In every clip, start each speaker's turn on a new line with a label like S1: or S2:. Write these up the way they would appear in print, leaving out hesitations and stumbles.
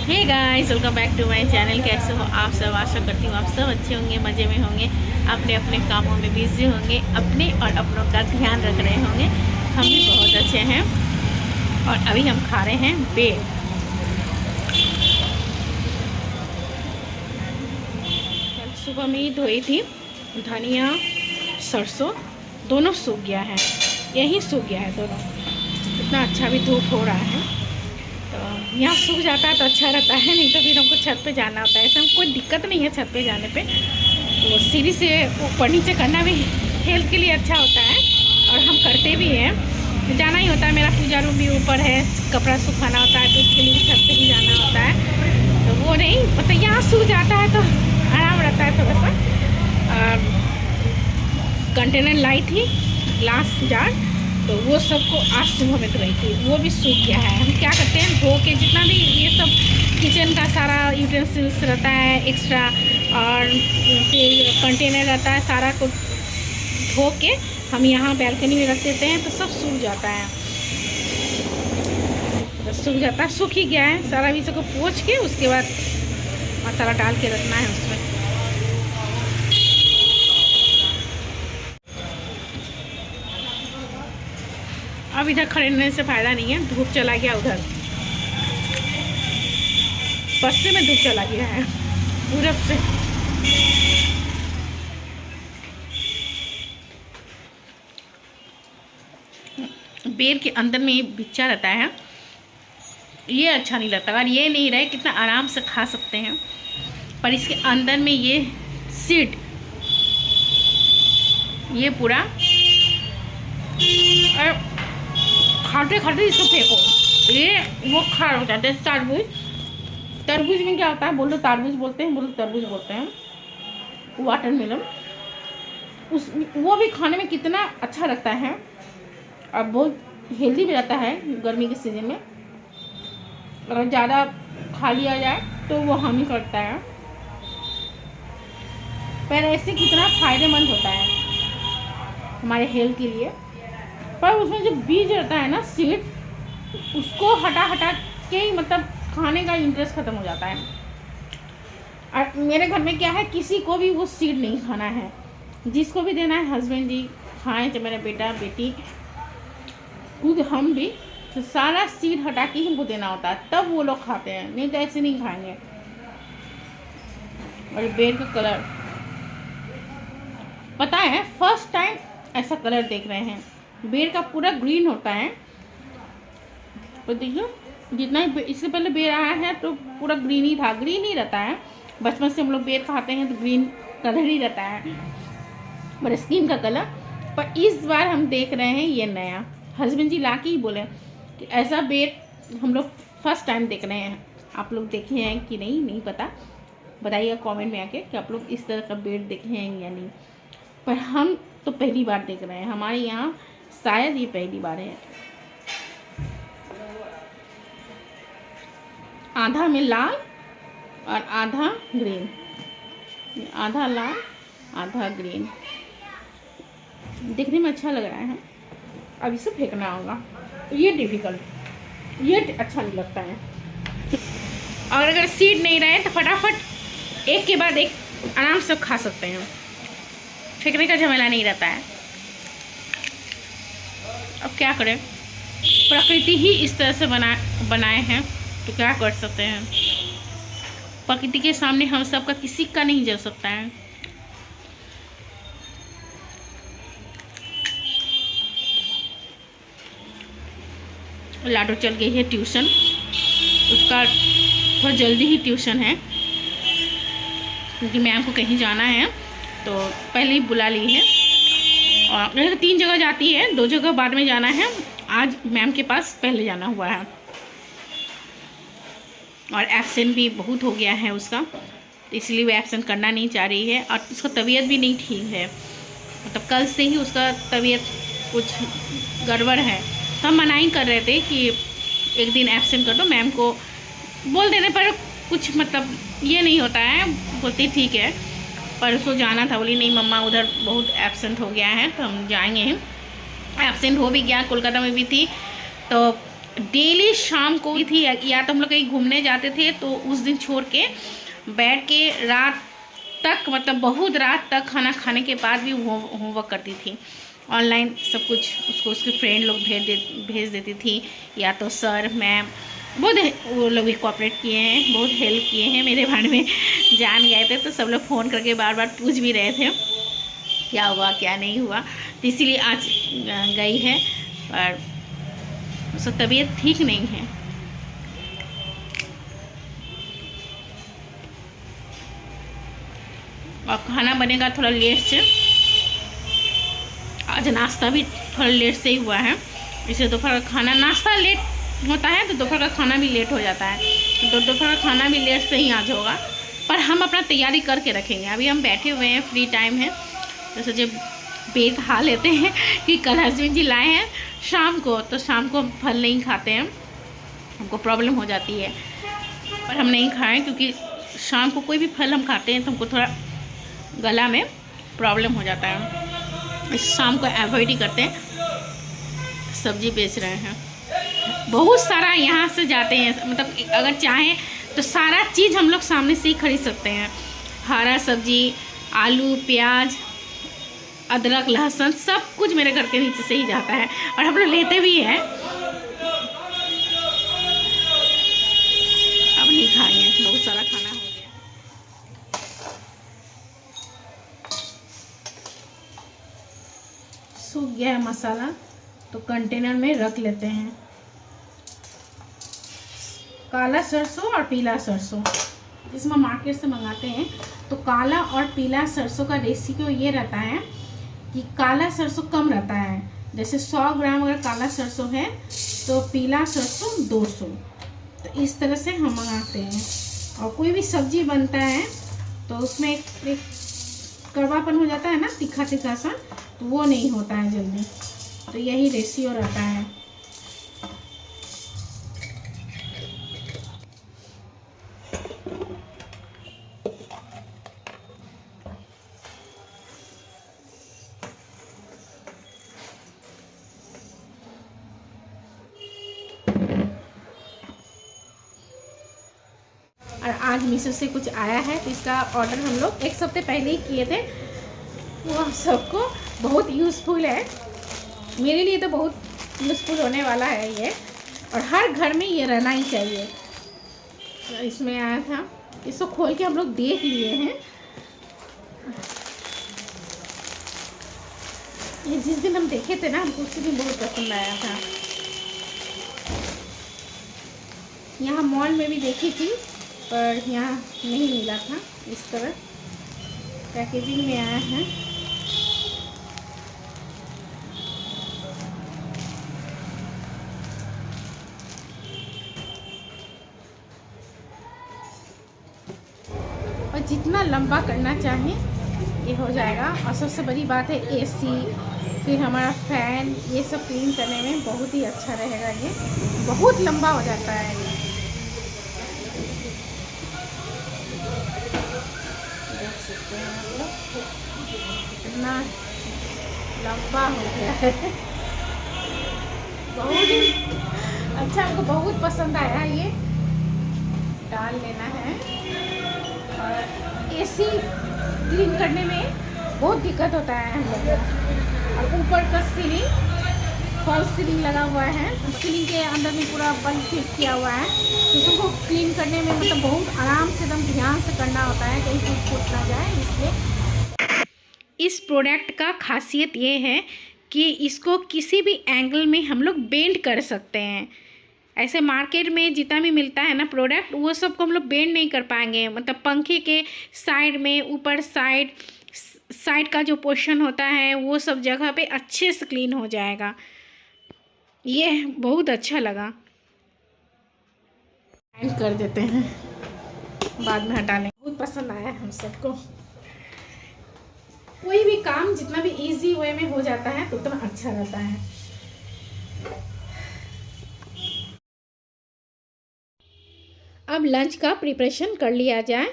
S1: Hey guys, welcome back to my channel. कैसे हो आप सब? आशा करती हूँ आप सब अच्छे होंगे, मज़े में होंगे, अपने अपने कामों में बिजी होंगे, अपने और अपनों का ध्यान रख रहे होंगे। हम भी बहुत अच्छे हैं। और अभी हम खा रहे हैं बेर। कल सुबह में ही धोई थी, धनिया सरसों दोनों सूख गया है, यही सूख गया है दोनों। इतना अच्छा भी धूप हो रहा है, तो यहाँ सूख जाता है तो अच्छा रहता है, नहीं तो फिर हमको छत पे जाना होता है। ऐसा हमको कोई दिक्कत नहीं है छत पे जाने पे, तो सीढ़ी से ऊपर नीचे करना भी हेल्थ के लिए अच्छा होता है और हम करते भी हैं। तो जाना ही होता है, मेरा पूजा रूम भी ऊपर है, कपड़ा सुखाना होता है तो उसके लिए छत पे ही जाना होता है। तो वो नहीं मतलब यहाँ सूख जाता है तो आराम रहता है थोड़ा सा। कंटेनर लाई थी ग्लास जार, तो वो सबको आज सुबह में धोई थी, वो भी सूख गया है। हम क्या करते हैं, धो के जितना भी ये सब किचन का सारा यूटेंसिल्स रहता है एक्स्ट्रा, और फिर कंटेनर रहता है, सारा को धो के हम यहाँ बैल्कनी में रख देते हैं तो सब सूख जाता है। तो सूख जाता है, सूख ही गया है सारा। भी सबको पोंछ के उसके बाद मसाला डाल के रखना है उसमें। अब इधर खरीदने से फ़ायदा नहीं है, धूप चला गया उधर, पश्चिम में धूप चला गया है पूरब से। बेर के अंदर में ये बिच्चा रहता है, ये अच्छा नहीं लगता। अगर ये नहीं रहे कितना आराम से खा सकते हैं, पर इसके अंदर में ये सीड, ये पूरा, और खाते खाते इसको फेंको, ये वो खार हो जाता है। तरबूज, तरबूज में क्या होता है, बोलो तरबूज बोलते हैं, बोलो तरबूज बोलते हैं, वाटरमेलन, उस वो भी खाने में कितना अच्छा लगता है और बहुत हेल्दी भी रहता है गर्मी के सीजन में। अगर ज़्यादा खा लिया जाए तो वो हानि करता है, पर ऐसे कितना फ़ायदेमंद होता है हमारे हेल्थ के लिए। पर उसमें जो बीज रहता है ना, सीड, उसको हटा हटा के ही मतलब खाने का इंटरेस्ट ख़त्म हो जाता है। और मेरे घर में क्या है, किसी को भी वो सीड नहीं खाना है, जिसको भी देना है हस्बैंड जी खाएं, चाहे मेरा बेटा बेटी, खुद हम भी, तो सारा सीड हटा के ही हमको देना होता है, तब वो लोग खाते हैं, नहीं तो ऐसे नहीं खाएंगे। और बेर का कलर पता है, फर्स्ट टाइम ऐसा कलर देख रहे हैं। बेर का पूरा ग्रीन होता है, तो देखिए जितना ही इससे पहले बेर आया है तो पूरा ग्रीन ही था, ग्रीन ही रहता है। बचपन से हम लोग बेर खाते हैं तो ग्रीन कलर ही रहता है, पर स्किन का कलर। पर इस बार हम देख रहे हैं ये नया, हस्बैंड जी ला के ही बोले कि ऐसा बेर हम लोग फर्स्ट टाइम देख रहे हैं। आप लोग देखे हैं कि नहीं, नहीं पता, बताइएगा कमेंट में आके कि आप लोग इस तरह का बेर देखे हैं या नहीं। पर हम तो पहली बार देख रहे हैं, हमारे यहाँ शायद ये पहली बार है। आधा में लाल और आधा ग्रीन, आधा लाल आधा ग्रीन, देखने में अच्छा लग रहा है। अब इसे फेंकना होगा, ये डिफिकल्ट, ये अच्छा नहीं लगता है। और अगर सीड नहीं रहे तो फटाफट एक के बाद एक आराम से खा सकते हैं, फेंकने का झमेला नहीं रहता है। अब क्या करें, प्रकृति ही इस तरह से बनाए हैं, तो क्या कर सकते हैं। प्रकृति के सामने हम सब का किसी का नहीं जल सकता है। लाडो चल गई है ट्यूशन, उसका थोड़ा जल्दी ही ट्यूशन है क्योंकि मैम को कहीं जाना है, तो पहले ही बुला ली है। और अगर 3 जगह जाती है, 2 जगह बाद में जाना है, आज मैम के पास पहले जाना हुआ है। और एब्सेंट भी बहुत हो गया है उसका, तो इसलिए वो एब्सेंट करना नहीं चाह रही है। और उसका तबीयत भी नहीं ठीक है, मतलब कल से ही उसका तबीयत कुछ गड़बड़ है। तो हम मना ही कर रहे थे कि एक दिन एब्सेंट कर दो, मैम को बोल देने पर कुछ मतलब ये नहीं होता है, बोलती ठीक है। पर उसको जाना था, बोली नहीं मम्मा उधर बहुत एब्सेंट हो गया है तो हम जाएंगे। एब्सेंट हो भी गया, कोलकाता में भी थी, तो डेली शाम को थी, या तो हम लोग कहीं घूमने जाते थे तो उस दिन छोड़ के बैठ के रात तक, मतलब बहुत रात तक खाना खाने के बाद भी होमवर्क करती थी। ऑनलाइन सब कुछ उसको उसके फ्रेंड लोग भेज देती थी, या तो सर मैम बहुत वो लोग भी कोऑपरेट किए हैं, बहुत हेल्प किए हैं। मेरे बारे में जान गए थे तो सब लोग फ़ोन करके बार बार पूछ भी रहे थे क्या हुआ क्या नहीं हुआ, तो इसीलिए आज गई है। और उसका तबीयत ठीक नहीं है। और खाना बनेगा थोड़ा लेट से, आज नाश्ता भी थोड़ा लेट से ही हुआ है, इसलिए दोपहर का खाना, नाश्ता लेट होता है तो दोपहर का खाना भी लेट हो जाता है, तो दोपहर का खाना भी लेट से ही आज होगा। पर हम अपना तैयारी करके रखेंगे। अभी हम बैठे हुए हैं, फ्री टाइम है, तो सोचे पेट खा लेते हैं कि कल हस्बैंड जी लाए हैं शाम को, तो शाम को हम फल नहीं खाते हैं, हमको प्रॉब्लम हो जाती है। पर हम नहीं खाएँ क्योंकि शाम को कोई भी फल हम खाते हैं तो हमको थोड़ा गला में प्रॉब्लम हो जाता है, शाम को अवॉइड ही करते हैं। सब्जी बेच रहे हैं, बहुत सारा यहाँ से जाते हैं, मतलब अगर चाहें तो सारा चीज़ हम लोग सामने से ही खरीद सकते हैं। हरा सब्जी, आलू, प्याज, अदरक, लहसुन, सब कुछ मेरे घर के नीचे से ही जाता है और हम लोग लेते भी हैं। अब नहीं खाएंगे, बहुत सारा खाना हो गया। सूख गया है मसाला, तो कंटेनर में रख लेते हैं। काला सरसों और पीला सरसों, इसमें मार्केट से मंगाते हैं। तो काला और पीला सरसों का रेसिपी ये रहता है कि काला सरसों कम रहता है, जैसे 100 ग्राम अगर काला सरसों है तो पीला सरसों 200, तो इस तरह से हम मंगाते हैं। और कोई भी सब्जी बनता है तो उसमें एक कड़वापन हो जाता है ना, तीखा तीखा सा, तो वो नहीं होता है जल्दी, तो यही रेशियो रहता है। और आज मीशो से कुछ आया है, तो इसका ऑर्डर हम लोग 1 हफ्ते पहले ही किए थे। वो सबको बहुत यूज़फुल है, मेरे लिए तो बहुत यूज़फुल होने वाला है ये, और हर घर में ये रहना ही चाहिए। तो इसमें आया था, इसको खोल के हम लोग देख लिए हैं। ये जिस दिन हम देखे थे ना, हमको उसी दिन बहुत पसंद आया था। यहाँ मॉल में भी देखी थी पर यहाँ नहीं मिला था। इस तरह पैकेजिंग में आया है। और जितना लंबा करना चाहें ये हो जाएगा। और सबसे बड़ी बात है एसी, फिर हमारा फैन, ये सब क्लीन करने में बहुत ही अच्छा रहेगा। ये बहुत लंबा हो जाता है ये, देख सकते हैं आप लोग कितना लंबा हो गया है। बहुत ही अच्छा, हमको बहुत पसंद आया। ये डाल लेना है। और एसी क्लीन करने में बहुत दिक्कत होता है हम लोग को। और ऊपर का सीलिंग, फॉल्स सीलिंग लगा हुआ है, सीलिंग के अंदर में पूरा बल्ब फिट किया हुआ है, तो उसको क्लीन करने में मतलब बहुत आराम से एकदम ध्यान से करना होता है, कहीं टूट फूट ना जाए। इसलिए इस प्रोडक्ट का खासियत ये है कि इसको किसी भी एंगल में हम लोग बेंड कर सकते हैं। ऐसे मार्केट में जितना भी मिलता है ना प्रोडक्ट, वो सब को हम लोग बेंड नहीं कर पाएंगे। मतलब पंखे के साइड में, ऊपर साइड का जो पोर्शन होता है वो सब जगह पे अच्छे से क्लीन हो जाएगा। ये बहुत अच्छा लगा। एंड कर देते हैं, बाद में हटा लेंगे। बहुत पसंद आया हम सबको। कोई भी काम जितना भी इजी वे में हो जाता है तो उतना अच्छा रहता है। अब लंच का प्रिपरेशन कर लिया जाए।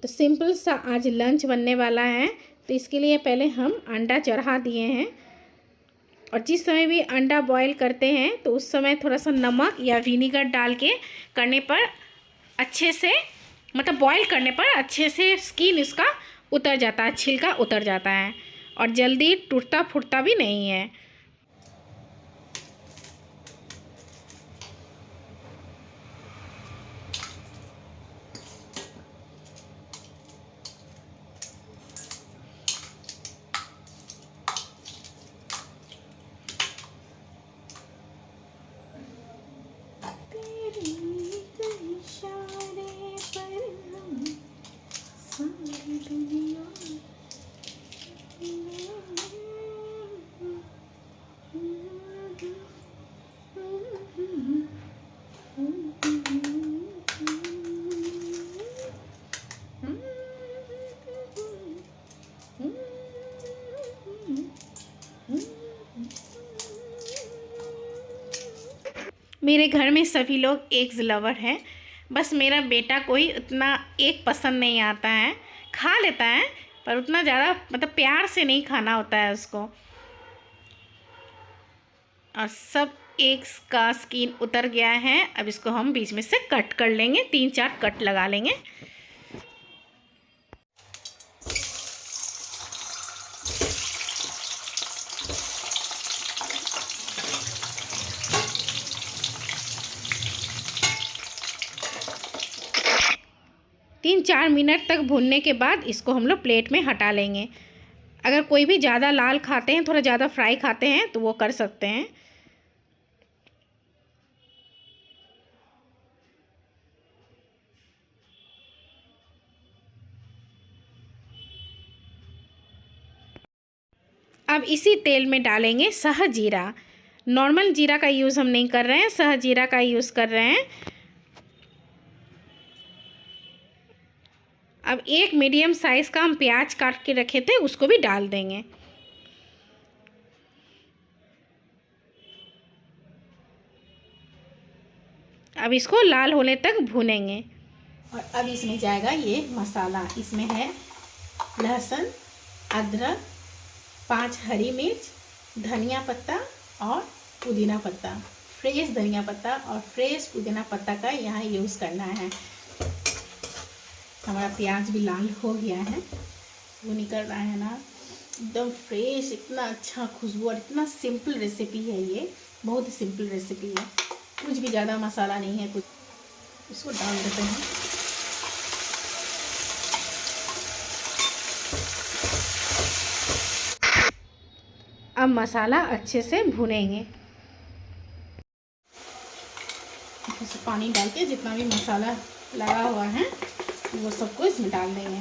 S1: तो सिंपल सा आज लंच बनने वाला है। तो इसके लिए पहले हम अंडा चढ़ा दिए हैं। और जिस समय भी अंडा बॉईल करते हैं तो उस समय थोड़ा सा नमक या विनीगर डाल के करने पर अच्छे से, मतलब बॉईल करने पर अच्छे से स्किन इसका उतर जाता है, छिलका उतर जाता है और जल्दी टूटता फूटता भी नहीं है। मेरे घर में सभी लोग एग्स लवर हैं, बस मेरा बेटा कोई उतना एग पसंद नहीं आता है, खा लेता है पर उतना ज़्यादा मतलब प्यार से नहीं खाना होता है उसको। और सब एग्स का स्किन उतर गया है। अब इसको हम बीच में से कट कर लेंगे, 3-4 कट लगा लेंगे। तीन 4 मिनट तक भूनने के बाद इसको हम लोग प्लेट में हटा लेंगे। अगर कोई भी ज़्यादा लाल खाते हैं, थोड़ा ज़्यादा फ्राई खाते हैं तो वो कर सकते हैं। अब इसी तेल में डालेंगे सहजीरा। नॉर्मल जीरा का यूज़ हम नहीं कर रहे हैं, सहजीरा का यूज़ कर रहे हैं। अब एक मीडियम साइज़ का हम प्याज काट के रखे थे उसको भी डाल देंगे। अब इसको लाल होने तक भूनेंगे। और अब इसमें जाएगा ये मसाला। इसमें है लहसुन, अदरक, 5 हरी मिर्च, धनिया पत्ता और पुदीना पत्ता। फ्रेश धनिया पत्ता और फ्रेश पुदीना पत्ता का यहाँ यूज़ करना है। हमारा प्याज भी लाल हो गया है, वो निकल रहा है ना, एकदम फ्रेश, इतना अच्छा खुशबू। और इतना सिंपल रेसिपी है ये, बहुत ही सिंपल रेसिपी है, कुछ भी ज़्यादा मसाला नहीं है कुछ। इसको डाल देते हैं। अब मसाला अच्छे से भुनेंगे। जैसे पानी डाल के जितना भी मसाला लगा हुआ है वो सबको इसमें डाल देंगे।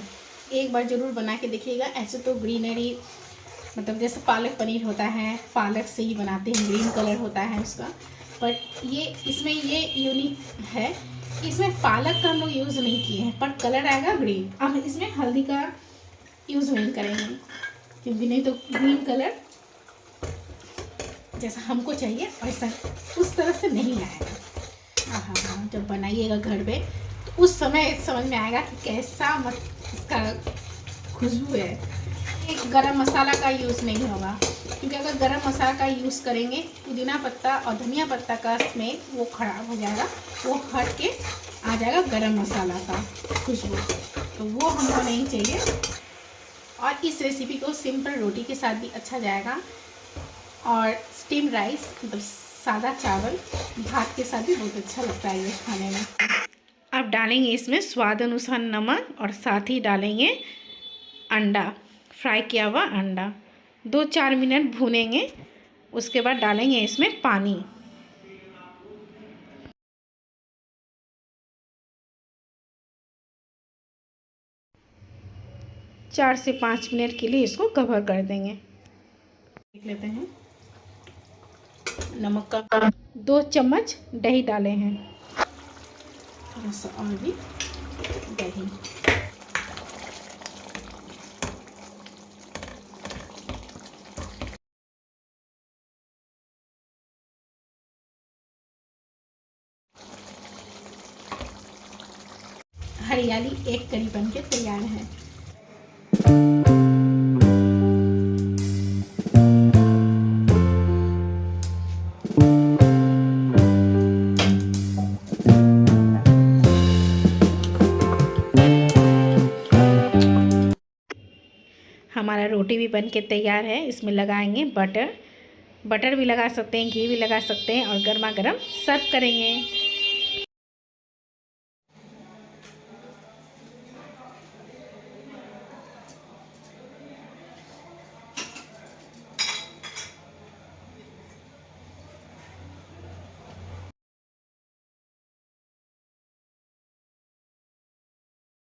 S1: एक बार ज़रूर बना के देखिएगा। ऐसे तो ग्रीनरी, मतलब जैसे पालक पनीर होता है, पालक से ही बनाते हैं, ग्रीन कलर होता है उसका। पर ये इसमें ये यूनिक है, इसमें पालक का हम लोग यूज़ नहीं किए हैं, पर कलर आएगा ग्रीन। अब इसमें हल्दी का यूज़ नहीं करेंगे क्योंकि नहीं तो ग्रीन कलर जैसा हमको चाहिए वैसा उस तरह से नहीं आएगा। हाँ, जब बनाइएगा घर पे तो उस समय समझ में आएगा कि कैसा इसका खुशबू है। एक गरम मसाला का यूज़ नहीं होगा क्योंकि अगर गरम मसाला का यूज़ करेंगे पुदीना पत्ता और धनिया पत्ता का स्मेल वो ख़राब हो जाएगा, वो हट के आ जाएगा गरम मसाला का खुशबू, तो वो हमको नहीं चाहिए। और इस रेसिपी को सिंपल रोटी के साथ भी अच्छा जाएगा और स्टीम राइस, मतलब सादा चावल भात के साथ भी बहुत अच्छा लगता है ये खाने में। अब डालेंगे इसमें स्वाद अनुसार नमक और साथ ही डालेंगे अंडा, फ्राई किया हुआ अंडा। 2-4 मिनट भूनेंगे, उसके बाद डालेंगे इसमें पानी। चार से 5 मिनट के लिए इसको कवर कर देंगे। देख लेते हैं। नमक का 2 चम्मच दही डाले हैं, थोड़ा सा और भी दही। हरियाली एक करी बन के तैयार है। हमारा रोटी भी बन के तैयार है। इसमें लगाएंगे बटर भी लगा सकते हैं, घी भी लगा सकते हैं और गर्मा गर्म सर्व करेंगे।